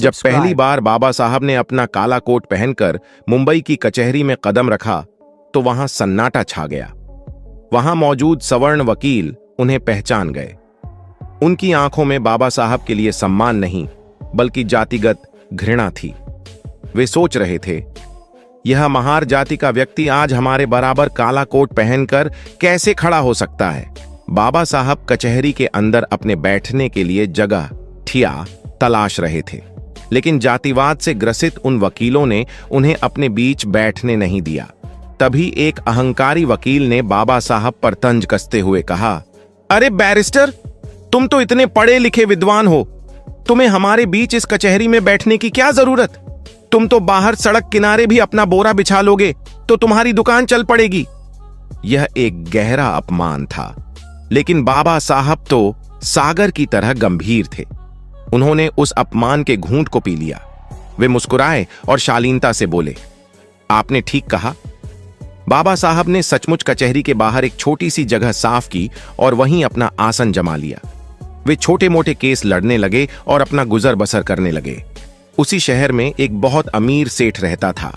जब पहली बार बाबा साहब ने अपना काला कोट पहनकर मुंबई की कचहरी में कदम रखा तो वहां सन्नाटा छा गया। वहां मौजूद सवर्ण वकील उन्हें पहचान गए। उनकी आंखों में बाबा साहब के लिए सम्मान नहीं बल्कि जातिगत घृणा थी। वे सोच रहे थे, यह महार जाति का व्यक्ति आज हमारे बराबर काला कोट पहनकर कैसे खड़ा हो सकता है। बाबा साहब कचहरी के अंदर अपने बैठने के लिए जगह ठिया तलाश रहे थे, लेकिन जातिवाद से ग्रसित उन वकीलों ने उन्हें अपने बीच बैठने नहीं दिया। तभी एक अहंकारी वकील ने बाबा साहब पर तंज कसते हुए कहा, अरे बैरिस्टर, तुम तो इतने पढ़े लिखे विद्वान हो, तुम्हें हमारे बीच इस कचहरी में बैठने की क्या जरूरत? तुम तो बाहर सड़क किनारे भी अपना बोरा बिछा लोगे तो तुम्हारी दुकान चल पड़ेगी। यह एक गहरा अपमान था, लेकिन बाबा साहब तो सागर की तरह गंभीर थे। उन्होंने उस अपमान के घूंट को पी लिया। वे मुस्कुराए और शालीनता से बोले, आपने ठीक कहा। बाबा साहब ने सचमुच कचहरी के बाहर एक छोटी सी जगह साफ की और वहीं अपना आसन जमा लिया। वे छोटे मोटे केस लड़ने लगे और अपना गुजर बसर करने लगे। उसी शहर में एक बहुत अमीर सेठ रहता था।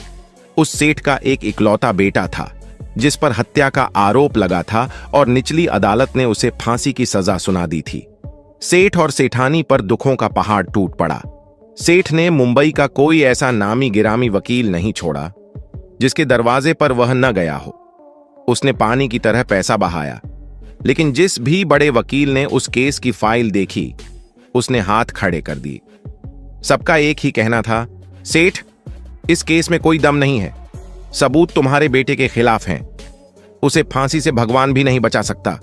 उस सेठ का एक इकलौता बेटा था जिस पर हत्या का आरोप लगा था और निचली अदालत ने उसे फांसी की सजा सुना दी थी। सेठ और सेठानी पर दुखों का पहाड़ टूट पड़ा। सेठ ने मुंबई का कोई ऐसा नामी गिरामी वकील नहीं छोड़ा जिसके दरवाजे पर वह न गया हो। उसने पानी की तरह पैसा बहाया, लेकिन जिस भी बड़े वकील ने उस केस की फाइल देखी उसने हाथ खड़े कर दिए। सबका एक ही कहना था, सेठ, इस केस में कोई दम नहीं है। सबूत तुम्हारे बेटे के खिलाफ हैं। उसे फांसी से भगवान भी नहीं बचा सकता।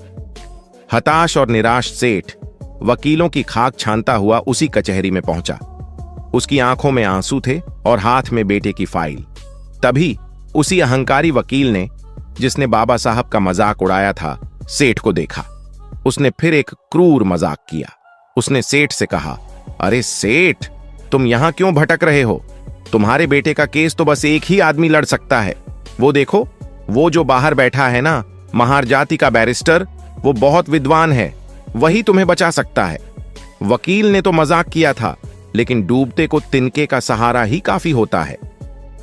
हताश और निराश सेठ वकीलों की खाक छानता हुआ उसी कचहरी में पहुंचा। उसकी आंखों में आंसू थे और हाथ में बेटे की फाइल। तभी उसी अहंकारी वकील ने, जिसने बाबा साहब का मजाक उड़ाया था, सेठ को देखा। उसने फिर एक क्रूर मजाक किया। उसने सेठ से कहा, अरे सेठ, तुम यहां क्यों भटक रहे हो? तुम्हारे बेटे का केस तो बस एक ही आदमी लड़ सकता है। वो देखो, वो जो बाहर बैठा है ना, महार जाति का बैरिस्टर, वो बहुत विद्वान है, वही तुम्हें बचा सकता है। वकील ने तो मजाक किया था, लेकिन डूबते को तिनके का सहारा ही काफी होता है।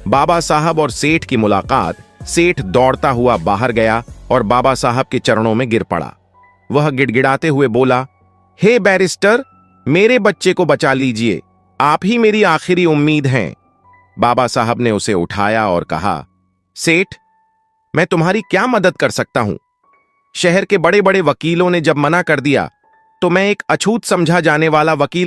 बाबा साहब और सेठ की मुलाकात, सेठ दौड़ता हुआ बाहर गया और बाबा साहब के चरणों में गिर पड़ा। वह गिड़गिड़ाते हुए बोला, हे बैरिस्टर, मेरे बच्चे को बचा लीजिए, आप ही मेरी आखिरी उम्मीद हैं। बाबा साहब ने उसे उठाया और कहा, सेठ, मैं तुम्हारी क्या मदद कर सकता हूं? शहर के बड़े बड़े वकीलों ने जब मना कर दिया तो मैं एक अछूत समझा जाने वाला वकील